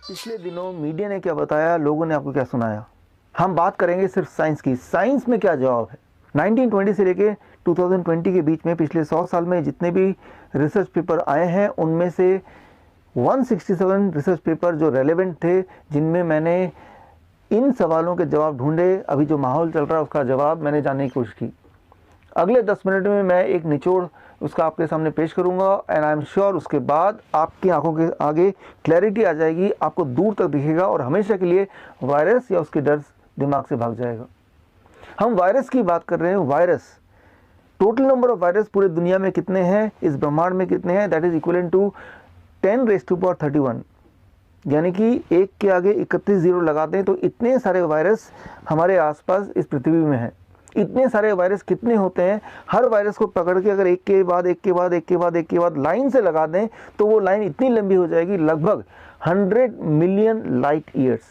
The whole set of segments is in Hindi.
पिछले दिनों मीडिया ने क्या बताया, लोगों ने आपको क्या सुनाया। हम बात करेंगे सिर्फ साइंस की। साइंस में क्या जवाब है। 1920 से लेके 2020 के बीच में पिछले 100 साल में जितने भी रिसर्च पेपर आए हैं, उनमें से 167 रिसर्च पेपर जो रेलेवेंट थे, जिनमें मैंने इन सवालों के जवाब ढूंढे। अभी जो माहौल चल रहा है उसका जवाब मैंने जानने की कोशिश की। अगले 10 मिनट में मैं एक निचोड़ उसका आपके सामने पेश करूंगा एंड आई एम श्योर उसके बाद आपकी आंखों के आगे क्लैरिटी आ जाएगी, आपको दूर तक दिखेगा और हमेशा के लिए वायरस या उसके डर दिमाग से भाग जाएगा। हम वायरस की बात कर रहे हैं। Virus, total number of virus पूरे दुनिया में कितने हैं, इस ब्रह्मांड में कितने हैं, दैट इज इक्वलेंट टू 10⁻31, यानी कि 1 के आगे 31 जीरो लगा दें तो इतने सारे वायरस हमारे आसपास इस पृथ्वी में हैं। इतने सारे वायरस कितने होते हैं, हर वायरस को पकड़ के अगर एक के बाद एक के बाद एक के बाद एक के बाद लाइन से लगा दें तो वो लाइन इतनी लंबी हो जाएगी, लगभग 100 मिलियन लाइट ईयर्स।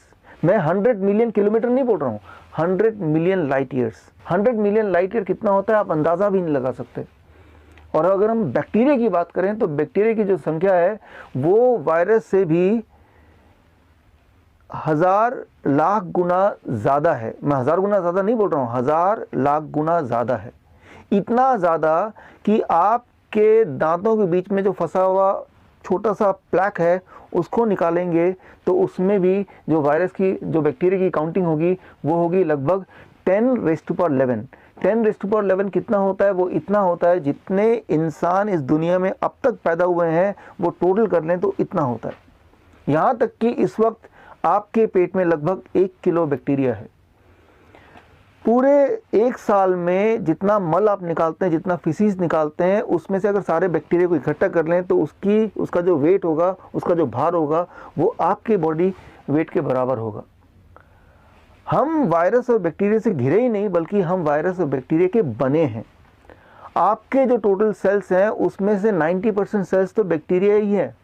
मैं 100 मिलियन किलोमीटर नहीं बोल रहा हूँ, 100 million light years. 100 million light year कितना होता है आप अंदाज़ा भी नहीं लगा सकते। और अगर हम बैक्टीरिया की बात करें तो बैक्टीरिया की जो संख्या है वो वायरस से भी 1000 लाख गुना ज़्यादा है। मैं 1000 गुना ज़्यादा नहीं बोल रहा हूँ, 1000 लाख गुना ज़्यादा है। इतना ज़्यादा कि आपके दांतों के बीच में जो फंसा हुआ छोटा सा प्लैक है उसको निकालेंगे तो उसमें भी जो वायरस की, जो बैक्टीरिया की काउंटिंग होगी वो होगी लगभग 10⁻11। 10⁻11 कितना होता है? वो इतना होता है जितने इंसान इस दुनिया में अब तक पैदा हुए हैं वो टोटल कर लें तो इतना होता है। यहाँ तक कि इस वक्त आपके पेट में लगभग 1 किलो बैक्टीरिया है। पूरे 1 साल में जितना मल आप निकालते हैं, जितना फीसिस निकालते हैं, उसमें से अगर सारे बैक्टीरिया को इकट्ठा कर लें तो उसका जो वेट होगा, उसका जो भार होगा वो आपके बॉडी वेट के बराबर होगा। हम वायरस और बैक्टीरिया से घिरे ही नहीं, बल्कि हम वायरस और बैक्टीरिया के बने हैं। आपके जो टोटल सेल्स हैं उसमें से 90% सेल्स तो बैक्टीरिया ही है।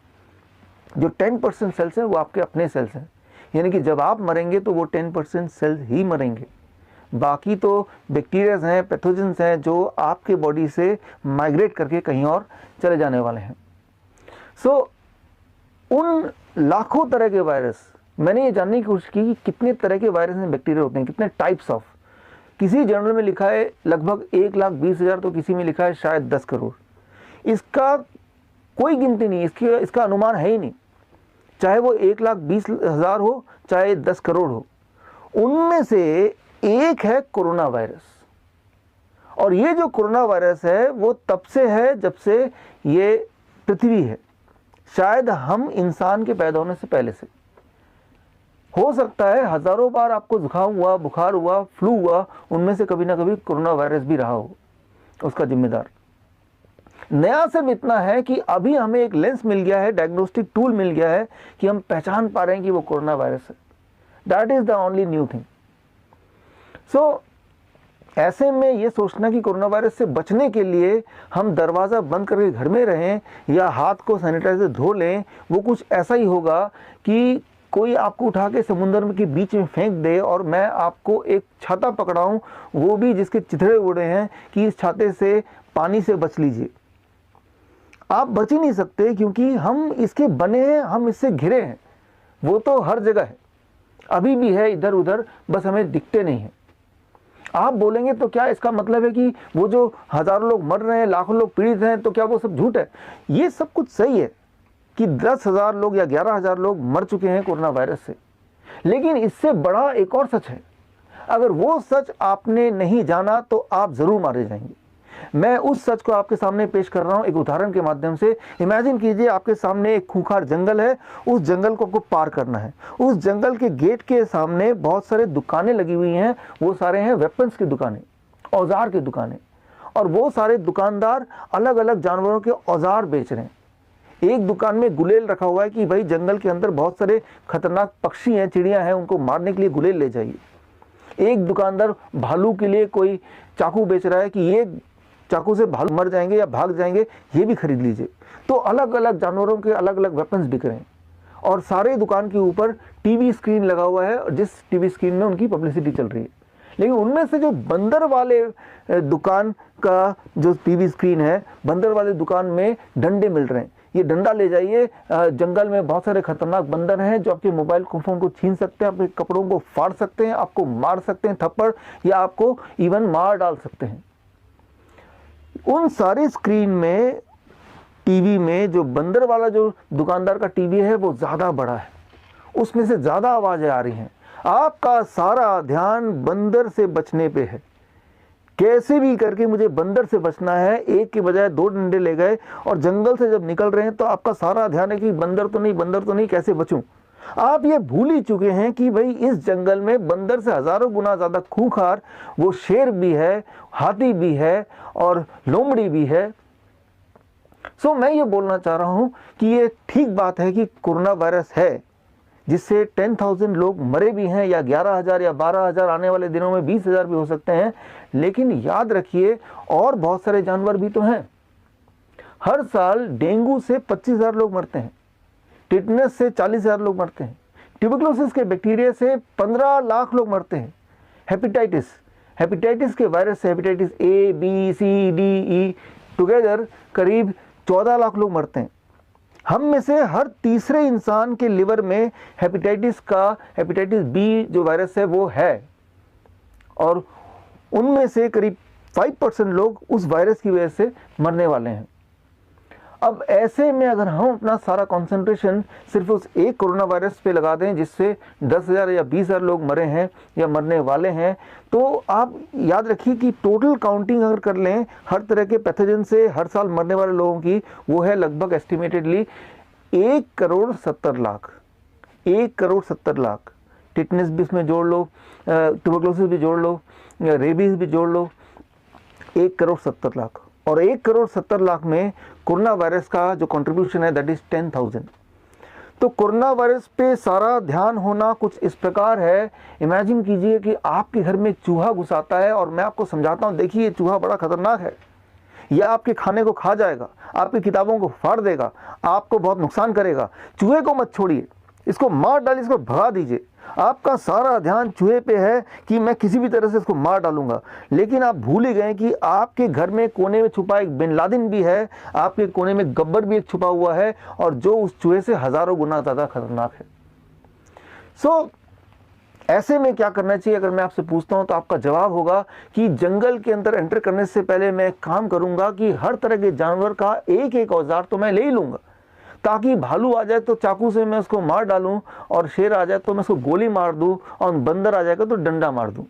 जो 10% सेल्स हैं वो आपके अपने सेल्स हैं, यानी कि जब आप मरेंगे तो वो 10% सेल्स ही मरेंगे। बाकी तो बैक्टीरियाज हैं, पैथोजेंस हैं जो आपके बॉडी से माइग्रेट करके कहीं और चले जाने वाले हैं। उन लाखों तरह के वायरस, मैंने ये जानने की कोशिश की कि कितने तरह के वायरस में बैक्टीरिया होते हैं, कितने टाइप्स ऑफ। किसी जर्नल में लिखा है लगभग 1,20,000, तो किसी में लिखा है शायद 10 करोड़। इसका कोई गिनती नहीं, इसका अनुमान है ही नहीं। चाहे वो 1,20,000 हो, चाहे 10 करोड़ हो, उनमें से एक है कोरोना वायरस। और ये जो कोरोना वायरस है वो तब से है जब से ये पृथ्वी है, शायद हम इंसान के पैदा होने से पहले से। हो सकता है हजारों बार आपको जुकाम हुआ, बुखार हुआ, फ्लू हुआ, उनमें से कभी ना कभी कोरोना वायरस भी रहा हो उसका जिम्मेदार। नया सिर्फ इतना है कि अभी हमें एक लेंस मिल गया है, डायग्नोस्टिक टूल मिल गया है कि हम पहचान पा रहे हैं कि वो कोरोना वायरस है। That is the only new thing. ऐसे में ये सोचना कि कोरोना वायरस से बचने के लिए हम दरवाज़ा बंद करके घर में रहें या हाथ को सैनिटाइजर धो लें, वो कुछ ऐसा ही होगा कि कोई आपको उठा के समुद्र के बीच में फेंक दे और मैं आपको एक छाता पकड़ाऊं, वो भी जिसके चिथड़े उड़े हैं कि इस छाते से पानी से बच लीजिए। आप बच ही नहीं सकते क्योंकि हम इसके बने हैं, हम इससे घिरे हैं। वो तो हर जगह है, अभी भी है इधर उधर, बस हमें दिखते नहीं है। आप बोलेंगे तो क्या इसका मतलब है कि वो जो हजारों लोग मर रहे हैं, लाखों लोग पीड़ित हैं, तो क्या वो सब झूठ है? ये सब कुछ सही है कि 10,000 लोग या 11,000 लोग मर चुके हैं कोरोना वायरस से, लेकिन इससे बड़ा एक और सच है। अगर वो सच आपने नहीं जाना तो आप जरूर मारे जाएंगे। मैं उस सच को आपके सामने पेश कर रहा हूं एक उदाहरण के माध्यम से। इमेजिन कीजिए आपके सामने एक खूंखार जंगल है, उस जंगल को आपको पार करना है। उस जंगल के गेट के सामने बहुत सारे दुकानें लगी हुई हैं, वो सारे हैं वेपन्स की दुकानें, औजार की दुकानें, और वो सारे दुकानदार अलग अलग जानवरों के औजार बेच रहे हैं। एक दुकान में गुलेल रखा हुआ है कि भाई जंगल के अंदर बहुत सारे खतरनाक पक्षी हैं, चिड़ियां हैं, उनको मारने के लिए गुलेल ले जाइए। एक दुकानदार भालू के लिए कोई चाकू बेच रहा है कि ये चाकू से भालू मर जाएंगे या भाग जाएंगे, ये भी खरीद लीजिए। तो अलग अलग जानवरों के अलग अलग वेपन्स बिक रहे हैं और सारे दुकान के ऊपर टीवी स्क्रीन लगा हुआ है और जिस टीवी स्क्रीन में उनकी पब्लिसिटी चल रही है। लेकिन उनमें से जो बंदर वाले दुकान का जो टीवी स्क्रीन है, बंदर वाले दुकान में डंडे मिल रहे हैं। ये डंडा ले जाइए, जंगल में बहुत सारे खतरनाक बंदर हैं जो आपके मोबाइल फ़ोन को छीन सकते हैं, आपके कपड़ों को फाड़ सकते हैं, आपको मार सकते हैं थप्पड़, या आपको इवन मार डाल सकते हैं। उन सारी स्क्रीन में, टीवी में जो बंदर वाला जो दुकानदार का टीवी है वो ज़्यादा बड़ा है, उसमें से ज़्यादा आवाज़ें आ रही हैं। आपका सारा ध्यान बंदर से बचने पे है। कैसे भी करके मुझे बंदर से बचना है, एक के बजाय 2 डंडे ले गए और जंगल से जब निकल रहे हैं तो आपका सारा ध्यान है कि बंदर तो नहीं, कैसे बचूं। आप ये भूल ही चुके हैं कि भाई इस जंगल में बंदर से हजारों गुना ज़्यादा खूंखार वो शेर भी है, हाथी भी है और लोमड़ी भी है। सो मैं ये बोलना चाह रहा हूँ कि ये ठीक बात है कि कोरोना वायरस है, जिससे 10,000 लोग मरे भी हैं, या 11,000 या 12,000, आने वाले दिनों में 20,000 भी हो सकते हैं। लेकिन याद रखिए और बहुत सारे जानवर भी तो हैं। हर साल डेंगू से 25,000 लोग मरते हैं, टिटनस से 40,000 लोग मरते हैं, ट्यूबरकुलोसिस के बैक्टीरिया से 15 लाख लोग मरते हैं, हेपेटाइटिस के वायरस से, hepatitis A, B, C, D, E together करीब 14 लाख लोग मरते हैं। हम में से हर तीसरे इंसान के लिवर में हेपेटाइटिस B जो वायरस है वो है, और उनमें से करीब 5% लोग उस वायरस की वजह से मरने वाले हैं। अब ऐसे में अगर हम अपना सारा कंसंट्रेशन सिर्फ उस एक कोरोना वायरस पे लगा दें जिससे 10,000 या 20,000 लोग मरे हैं या मरने वाले हैं, तो आप याद रखिए कि टोटल काउंटिंग अगर कर लें हर तरह के पैथोजन से हर साल मरने वाले लोगों की, वो है लगभग एस्टिमेटेडली 1,70,00,000। 1,70,00,000। टिटनेस भी इसमें जोड़ लो, ट्यूबरकुलोसिस भी जोड़ लो, रेबीज भी जोड़ लो, 1,70,00,000। और 1,70,00,000 में कोरोना वायरस का जो कंट्रीब्यूशन है दैट इज 10,000। तो कोरोना वायरस पे सारा ध्यान होना कुछ इस प्रकार है, इमेजिन कीजिए कि आपके घर में एक चूहा घुस आता है, और मैं आपको समझाता हूँ, देखिए ये चूहा बड़ा खतरनाक है, यह आपके खाने को खा जाएगा, आपकी किताबों को फाड़ देगा, आपको बहुत नुकसान करेगा। चूहे को मत छोड़िए, इसको मार डालिए, इसको भगा दीजिए। आपका सारा ध्यान चूहे पे है कि मैं किसी भी तरह से इसको मार डालूंगा, लेकिन आप भूल ही गए कि आपके घर में कोने में छुपा एक बिन लादेन भी है, आपके कोने में गब्बर भी एक छुपा हुआ है, और जो उस चूहे से हजारों गुना ज़्यादा खतरनाक है। सो ऐसे में क्या करना चाहिए अगर मैं आपसे पूछता हूं, तो आपका जवाब होगा कि जंगल के अंदर एंटर करने से पहले मैं एक काम करूंगा कि हर तरह के जानवर का एक एक औजार तो मैं ले ही लूंगा, ताकि भालू आ जाए तो चाकू से मैं उसको मार डालूं, और शेर आ जाए तो मैं उसको गोली मार दूं, और बंदर आ जाएगा तो डंडा मार दूं।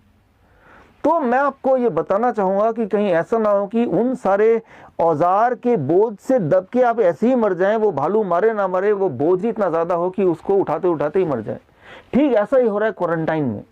तो मैं आपको ये बताना चाहूँगा कि कहीं ऐसा ना हो कि उन सारे औजार के बोझ से दब के आप ऐसे ही मर जाएं, वो भालू मारे ना मारे, वो बोझ ही इतना ज़्यादा हो कि उसको उठाते उठाते ही मर जाए। ठीक ऐसा ही हो रहा है क्वारंटाइन में।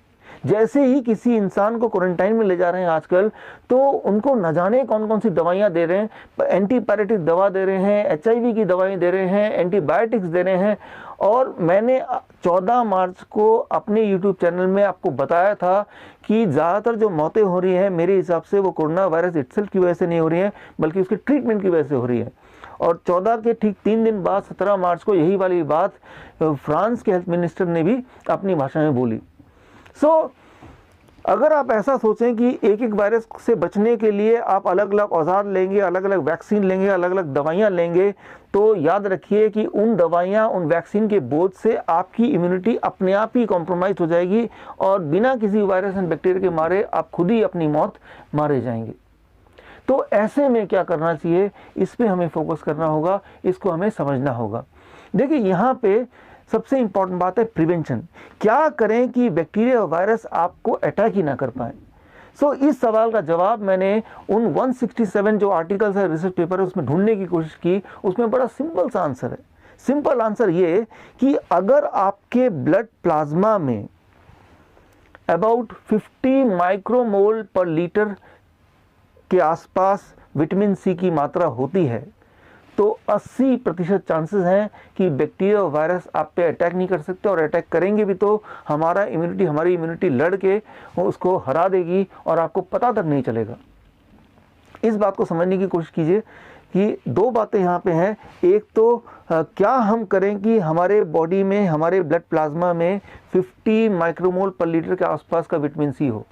जैसे ही किसी इंसान को क्वारंटाइन में ले जा रहे हैं आजकल, तो उनको न जाने कौन कौन सी दवाइयाँ दे रहे हैं, एंटीपायरेटिक दवा दे रहे हैं, HIV की दवाएं दे रहे हैं, एंटीबायोटिक्स दे रहे हैं। और मैंने 14 मार्च को अपने YouTube चैनल में आपको बताया था कि ज़्यादातर जो मौतें हो रही हैं मेरे हिसाब से वो कोरोना वायरस इटसेल्फ की वजह से नहीं हो रही हैं, बल्कि उसके ट्रीटमेंट की वजह से हो रही है। और 14 के ठीक 3 दिन बाद 17 मार्च को यही वाली बात फ्रांस के हेल्थ मिनिस्टर ने भी अपनी भाषा में बोली। अगर आप ऐसा सोचें कि एक एक वायरस से बचने के लिए आप अलग अलग औजार लेंगे, अलग अलग वैक्सीन लेंगे, अलग अलग दवाइयाँ लेंगे, तो याद रखिए कि उन दवाइयाँ, उन वैक्सीन के बोझ से आपकी इम्यूनिटी अपने आप ही कॉम्प्रोमाइज हो जाएगी, और बिना किसी वायरस एंड बैक्टीरिया के मारे आप खुद ही अपनी मौत मारे जाएंगे। तो ऐसे में क्या करना चाहिए, इस पर हमें फोकस करना होगा, इसको हमें समझना होगा। देखिए यहाँ पे सबसे इंपॉर्टेंट बात है प्रिवेंशन। क्या करें कि बैक्टीरिया और वायरस आपको अटैक ही ना कर पाए। इस सवाल का जवाब मैंने उन 167 जो आर्टिकल्स है, रिसर्च पेपर है, उसमें ढूंढने की कोशिश की। उसमें बड़ा सिंपल सा आंसर है। सिंपल आंसर ये कि अगर आपके ब्लड प्लाज्मा में अबाउट 50 माइक्रोमोल पर लीटर के आसपास विटामिन C की मात्रा होती है, तो 80% चांसेस हैं कि बैक्टीरिया और वायरस आप पे अटैक नहीं कर सकते, और अटैक करेंगे भी तो हमारी इम्यूनिटी लड़ के उसको हरा देगी और आपको पता तक नहीं चलेगा। इस बात को समझने की कोशिश कीजिए कि 2 बातें यहाँ पे हैं। एक तो क्या हम करें कि हमारे बॉडी में, हमारे ब्लड प्लाज्मा में 50 माइक्रोमोल पर लीटर के आसपास का विटामिन C हो।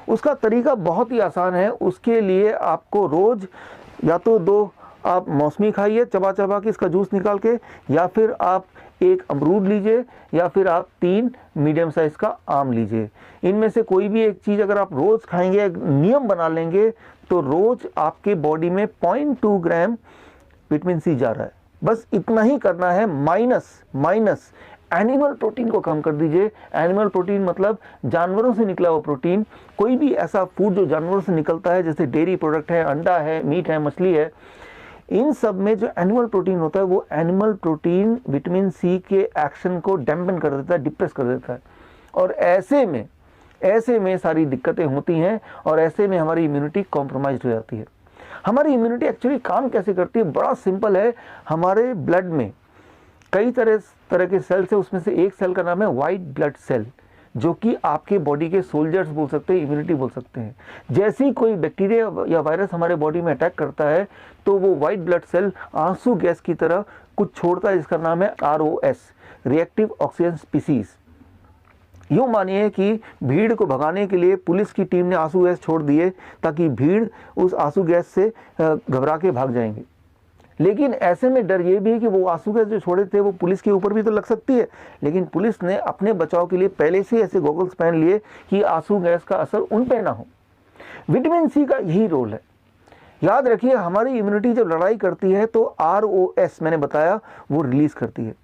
उसका तरीका बहुत ही आसान है। उसके लिए आपको रोज़ या तो 2 आप मौसमी खाइए चबा चबा के इसका जूस निकाल के, या फिर आप एक अमरूद लीजिए, या फिर आप 3 मीडियम साइज़ का आम लीजिए। इनमें से कोई भी एक चीज़ अगर आप रोज़ खाएंगे, एक नियम बना लेंगे, तो रोज़ आपके बॉडी में 0.2 ग्राम विटामिन सी जा रहा है। बस इतना ही करना है। माइनस एनिमल प्रोटीन को कम कर दीजिए। एनिमल प्रोटीन मतलब जानवरों से निकला हुआ प्रोटीन। कोई भी ऐसा फूड जो जानवरों से निकलता है, जैसे डेयरी प्रोडक्ट है, अंडा है, मीट है, मछली है, इन सब में जो एनिमल प्रोटीन होता है, वो एनिमल प्रोटीन विटामिन सी के एक्शन को डैम्पन कर देता है, डिप्रेस कर देता है। और ऐसे में सारी दिक्कतें होती हैं, और ऐसे में हमारी इम्यूनिटी कॉम्प्रोमाइज हो जाती है। हमारी इम्यूनिटी एक्चुअली काम कैसे करती है? बड़ा सिंपल है। हमारे ब्लड में कई तरह के सेल्स है, उसमें से एक सेल का नाम है वाइट ब्लड सेल, जो कि आपके बॉडी के सोल्जर्स बोल सकते हैं, इम्यूनिटी बोल सकते हैं। जैसे ही कोई बैक्टीरिया या वायरस हमारे बॉडी में अटैक करता है, तो वो वाइट ब्लड सेल आंसू गैस की तरह कुछ छोड़ता है, जिसका नाम है ROS, रिएक्टिव ऑक्सीजन स्पीसीज। यूँ मानिए कि भीड़ को भगाने के लिए पुलिस की टीम ने आंसू गैस छोड़ दिए, ताकि भीड़ उस आंसू गैस से घबरा के भाग जाएंगे। लेकिन ऐसे में डर ये भी है कि वो आंसू गैस जो छोड़े थे वो पुलिस के ऊपर भी तो लग सकती है। लेकिन पुलिस ने अपने बचाव के लिए पहले से ऐसे गॉगल्स पहन लिए कि आंसू गैस का असर उन पे ना हो। विटामिन सी का यही रोल है। याद रखिए, हमारी इम्यूनिटी जब लड़ाई करती है तो ROS मैंने बताया वो रिलीज करती है।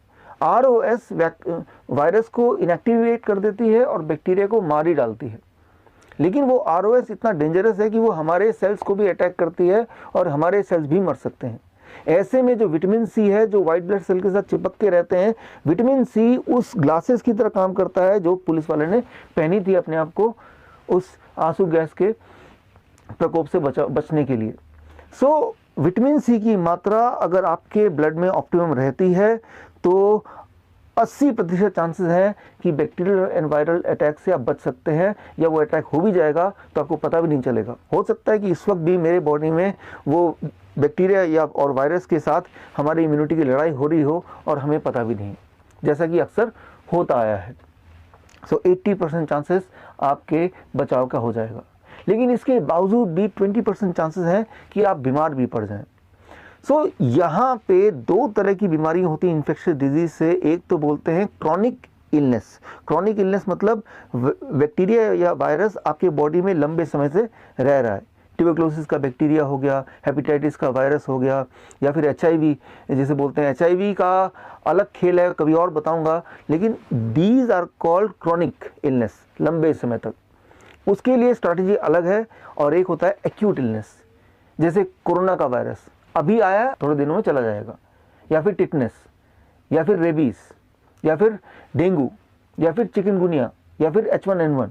ROS वायरस को इनएक्टिवेट कर देती है और बैक्टीरिया को मार ही डालती है। लेकिन वो ROS इतना डेंजरस है कि वो हमारे सेल्स को भी अटैक करती है और हमारे सेल्स भी मर सकते हैं। ऐसे में जो विटामिन सी है, जो वाइट ब्लड सेल के साथ चिपक के रहते हैं, विटामिन सी उस ग्लासेस की तरह काम करता है जो पुलिस वाले ने पहनी थी अपने आप को उस आंसू गैस के प्रकोप से बचने के लिए। सो विटामिन सी की मात्रा अगर आपके ब्लड में ऑप्टिमम रहती है तो 80% चांसेस हैं कि बैक्टीरियल एंड वायरल अटैक से आप बच सकते हैं, या वो अटैक हो भी जाएगा तो आपको पता भी नहीं चलेगा। हो सकता है कि इस वक्त भी मेरे बॉडी में वो बैक्टीरिया या और वायरस के साथ हमारी इम्यूनिटी की लड़ाई हो रही हो और हमें पता भी नहीं, जैसा कि अक्सर होता आया है। सो 80% चांसेस आपके बचाव का हो जाएगा। लेकिन इसके बावजूद भी 20% चांसेस हैं कि आप बीमार भी पड़ जाएं। सो यहाँ पे 2 तरह की बीमारियाँ होती हैं इन्फेक्शियस डिजीज से। एक तो बोलते हैं क्रॉनिक इलनेस। क्रॉनिक इलनेस मतलब बैक्टीरिया या वायरस आपके बॉडी में लंबे समय से रह रहा है। ट्यूबरक्लोसिस का बैक्टीरिया हो गया, हेपेटाइटिस का वायरस हो गया, या फिर HIV जिसे बोलते हैं। HIV का अलग खेल है, कभी और बताऊंगा। लेकिन these are called chronic illness, लंबे समय तक। उसके लिए स्ट्रैटेजी अलग है। और एक होता है एक्यूट इलनेस, जैसे कोरोना का वायरस अभी आया, थोड़े दिनों में चला जाएगा, या फिर टिटनेस, या फिर रेबीज, या फिर डेंगू, या फिर चिकनगुनिया, या फिर H1N1।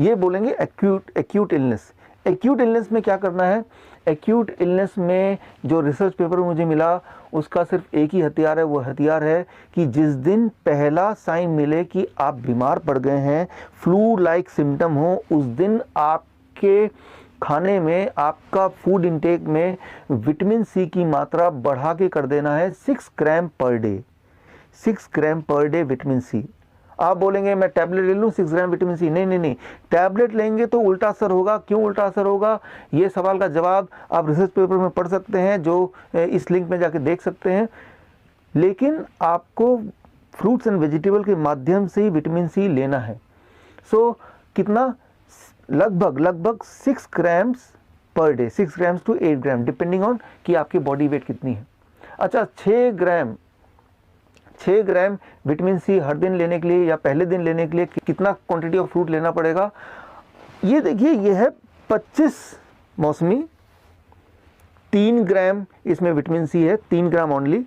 ये बोलेंगे एक्यूट इलनेस। एक्यूट इलनेस में क्या करना है? एक्यूट इलनेस में जो रिसर्च पेपर मुझे मिला, उसका सिर्फ एक ही हथियार है। वो हथियार है कि जिस दिन पहला साइन मिले कि आप बीमार पड़ गए हैं, फ्लू लाइक सिम्टम हो, उस दिन आपके खाने में, आपका फूड इंटेक में विटामिन सी की मात्रा बढ़ा के कर देना है 6 ग्राम पर डे। 6 ग्राम पर डे विटामिन सी। आप बोलेंगे मैं टैबलेट ले लूँ 6 ग्राम विटामिन सी? नहीं, टैबलेट लेंगे तो उल्टा असर होगा। क्यों उल्टा असर होगा? ये सवाल का जवाब आप रिसर्च पेपर में पढ़ सकते हैं, जो इस लिंक में जाके देख सकते हैं। लेकिन आपको फ्रूट्स एंड वेजिटेबल के माध्यम से ही विटामिन सी लेना है। सो कितना? लगभग 6 grams per day, 6 grams to 8 gram, depending on कि आपकी बॉडी वेट कितनी है। अच्छा, 6 ग्राम विटामिन सी हर दिन लेने के लिए या पहले दिन लेने के लिए कितना क्वांटिटी ऑफ फ्रूट लेना पड़ेगा? ये देखिए, ये है 25 मौसमी, 3 ग्राम इसमें विटामिन सी है, 3 ग्राम ओनली,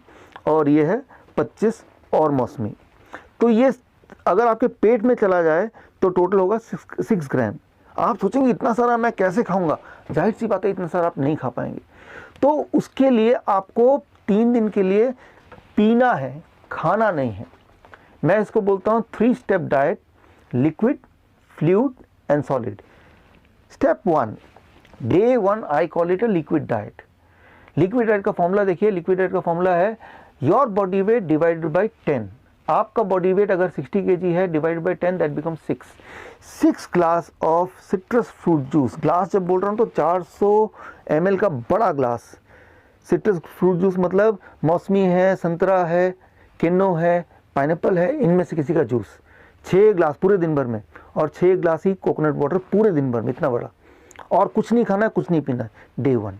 और ये है 25 और मौसमी। तो ये अगर आपके पेट में चला जाए तो टोटल होगा 6 ग्राम। आप सोचेंगे इतना सारा मैं कैसे खाऊंगा? जाहिर सी बात है, इतना सारा आप नहीं खा पाएंगे। तो उसके लिए आपको 3 दिन के लिए पीना है, खाना नहीं है। मैं इसको बोलता हूँ 3 step diet: liquid, fluid and solid. Step 1, day 1 I call it a liquid diet. Liquid diet का फॉर्मूला देखिए। लिक्विड डाइट का फॉर्मूला है your body weight divided by 10। आपका बॉडी वेट अगर 60 kg है, divided by 10, that become 6 glass of citrus fruit juice. Glass जब बोल रहा हूँ तो 400 ml का बड़ा ग्लास सिट्रस फ्रूट जूस मतलब मौसमी है, संतरा है, किन्नो है, पाइनएप्पल है, इनमें से किसी का जूस 6 ग्लास पूरे दिन भर में, और 6 ग्लास ही कोकोनट वाटर पूरे दिन भर में, इतना बड़ा, और कुछ नहीं खाना है, कुछ नहीं पीना है। Day 1।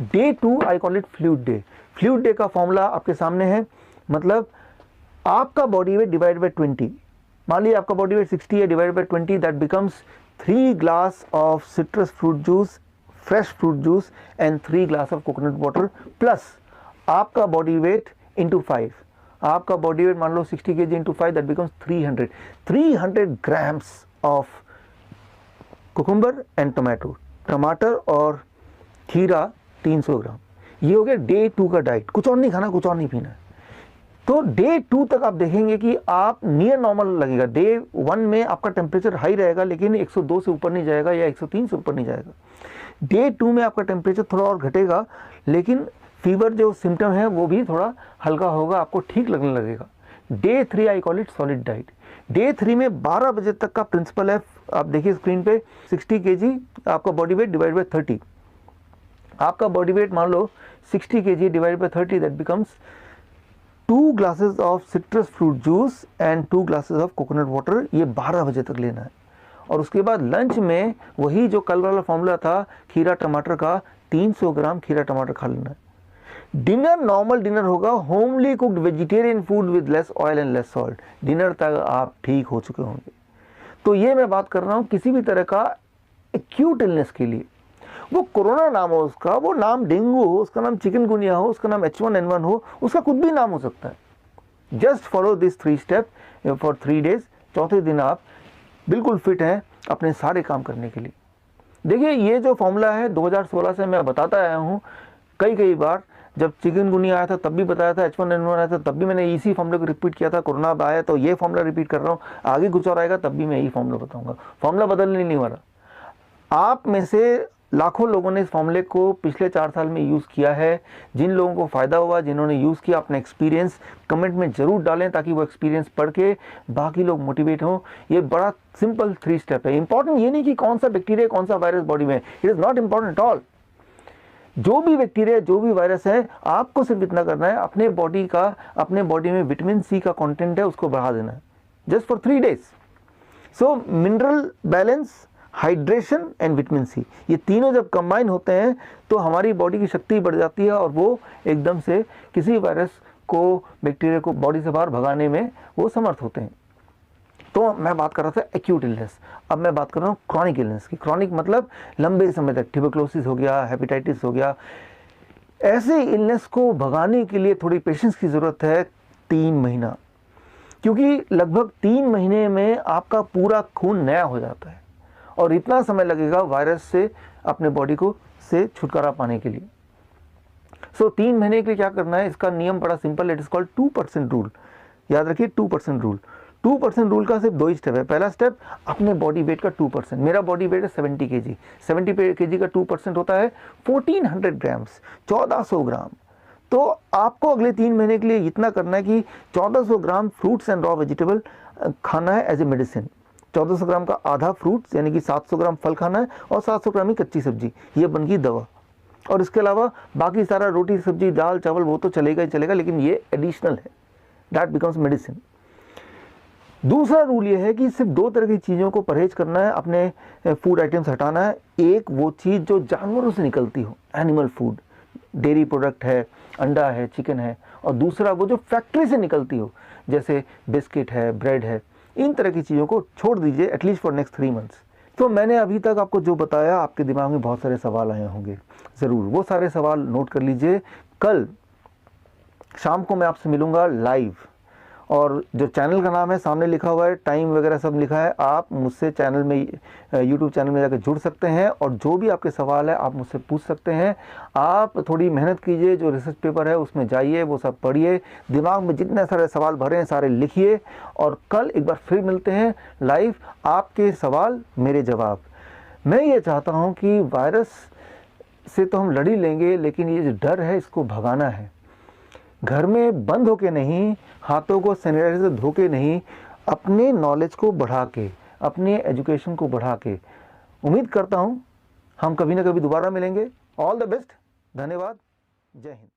Day 2 I call it fluid day. Fluid day का फॉर्मूला आपके सामने है, मतलब आपका बॉडी वेट डिवाइड बाय 20। मान लीजिए आपका बॉडी वेट 60 है, divide by 20, that becomes 3 glass of citrus fruit juice, fresh fruit juice and 3 glass of coconut water, plus आपका बॉडी वेट इंटू 5। आपका बॉडी वेट मान लो 60 kg into 5, that becomes 300 grams of cucumber and tomato, टमाटर और खीरा 300 ग्राम। ये हो गया डे 2 का डाइट। कुछ और नहीं खाना, कुछ और नहीं पीना है। तो डे 2 तक आप देखेंगे कि आप नियर नॉर्मल लगेगा। डे 1 में आपका टेम्परेचर हाई रहेगा, लेकिन 102 से ऊपर नहीं जाएगा या 103 से ऊपर नहीं जाएगा। डे 2 में आपका टेम्परेचर थोड़ा और घटेगा, लेकिन फीवर जो सिम्टम है वो भी थोड़ा हल्का होगा, आपको ठीक लगने लगेगा। Day 3 I call it solid diet. Day 3 में 12 बजे तक का प्रिंसिपल है, आप देखिए स्क्रीन पे, 60 kg आपका बॉडी वेट डिवाइड बाय 30। आपका बॉडी वेट मान लो 60 kg divide by 30, that becomes 2 glasses of citrus fruit juice and 2 glasses of coconut water. ये 12 बजे तक लेना है। और उसके बाद लंच में वही जो कल वाला फॉर्मूला था खीरा टमाटर का, 300 ग्राम खीरा टमाटर खा लेना है। डिनर नॉर्मल डिनर होगा, homely cooked vegetarian food with less oil and less salt. Dinner तक आप ठीक हो चुके होंगे। तो ये मैं बात कर रहा हूँ किसी भी तरह का एक्यूट इलनेस के लिए, वो कोरोना नाम हो उसका, वो नाम डेंगू हो, उसका नाम चिकनगुनिया हो, उसका नाम H1N1 हो, उसका कुछ भी नाम हो सकता है। Just follow this 3 step for 3 days. चौथे दिन आप बिल्कुल फिट हैं अपने सारे काम करने के लिए। देखिए ये जो फॉर्मूला है 2016 से मैं बताता आया हूँ कई बार। जब चिकनगुनिया आया था तब भी बताया था, H1N1 आया था तब भी मैंने इसी फॉर्मूले को रिपीट किया था। कोरोना आया तो ये फॉर्मूला रिपीट कर रहा हूँ, आगे कुछ और आएगा तब भी मैं यही फॉर्मूला बताऊंगा। फॉर्मूला बदलने नहीं वाला। आप में से लाखों लोगों ने इस फॉर्मूले को पिछले 4 साल में यूज़ किया है। जिन लोगों को फ़ायदा हुआ, जिन्होंने यूज़ किया, अपना एक्सपीरियंस कमेंट में ज़रूर डालें ताकि वो एक्सपीरियंस पढ़ के बाकी लोग मोटिवेट हों। ये बड़ा सिंपल 3 स्टेप है। इंपॉर्टेंट ये नहीं कि कौन सा बैक्टीरिया कौन सा वायरस बॉडी में, it is not important at all. जो भी बैक्टीरिया जो भी वायरस है, आपको सिर्फ इतना करना है, अपने बॉडी में विटामिन सी का कंटेंट है उसको बढ़ा देना है, just for 3 days. So mineral balance, hydration and vitamin C, ये तीनों जब कंबाइन होते हैं तो हमारी बॉडी की शक्ति बढ़ जाती है और वो एकदम से किसी वायरस को, बैक्टीरिया को बॉडी से बाहर भगाने में वो समर्थ होते हैं। तो मैं बात कर रहा था एक्यूट इलनेस, अब मैं बात कर रहा हूँ क्रॉनिक इलनेस की। क्रॉनिक मतलब लंबे समय तक, ट्यूबरक्लोसिस हो गया, हेपेटाइटिस हो गया। ऐसे इलनेस को भगाने के लिए थोड़ी पेशेंस की ज़रूरत है, 3 महीना, क्योंकि लगभग 3 महीने में आपका पूरा खून नया हो जाता है और इतना समय लगेगा वायरस से अपने बॉडी को से छुटकारा पाने के लिए। सो 3 महीने के लिए क्या करना है, इसका नियम बड़ा simple, it is called 2% rule. याद रखिए 2% रूल। 2% रूल का सिर्फ 2 ही स्टेप है। पहला स्टेप, अपने बॉडी वेट का 2%। मेरा बॉडी वेट है 70 kg, 70 kg का 2% होता है 1400 ग्राम्स, 1400 ग्राम। तो आपको अगले 3 महीने के लिए इतना करना है कि 1400 ग्राम फ्रूट्स एंड रॉ वेजिटेबल खाना है एज ए मेडिसिन। 1400 ग्राम का आधा फ्रूट्स यानी कि 700 ग्राम फल खाना है और 700 ग्राम ही कच्ची सब्जी, ये बन गई दवा। और इसके अलावा बाकी सारा रोटी सब्जी दाल चावल वो तो चलेगा ही चलेगा, लेकिन ये एडिशनल है, दैट बिकम्स मेडिसिन। दूसरा रूल ये है कि सिर्फ 2 तरह की चीज़ों को परहेज करना है, अपने फूड आइटम्स हटाना है। एक वो चीज़ जो जानवरों से निकलती हो, एनिमल फूड, डेयरी प्रोडक्ट है, अंडा है, चिकन है, और दूसरा वो जो फैक्ट्री से निकलती हो, जैसे बिस्किट है, ब्रेड है, इन तरह की चीज़ों को छोड़ दीजिए एटलीस्ट फॉर नेक्स्ट 3 मंथ्स। तो मैंने अभी तक आपको जो बताया, आपके दिमाग में बहुत सारे सवाल आए होंगे, ज़रूर वो सारे सवाल नोट कर लीजिए। कल शाम को मैं आपसे मिलूँगा लाइव, और जो चैनल का नाम है सामने लिखा हुआ है, टाइम वगैरह सब लिखा है। आप मुझसे चैनल में, यूट्यूब चैनल में जाकर जुड़ सकते हैं और जो भी आपके सवाल है आप मुझसे पूछ सकते हैं। आप थोड़ी मेहनत कीजिए, जो रिसर्च पेपर है उसमें जाइए, वो सब पढ़िए, दिमाग में जितने सारे सवाल भरे हैं सारे लिखिए, और कल एक बार फिर मिलते हैं लाइव, आपके सवाल मेरे जवाब। मैं ये चाहता हूँ कि वायरस से तो हम लड़ ही लेंगे, लेकिन ये जो डर है इसको भगाना है। घर में बंद होके नहीं, हाथों को सैनिटाइजर धो के नहीं, अपने नॉलेज को बढ़ा के, अपने एजुकेशन को बढ़ा के। उम्मीद करता हूँ हम कभी ना कभी दोबारा मिलेंगे। ऑल द बेस्ट, धन्यवाद। जय हिंद।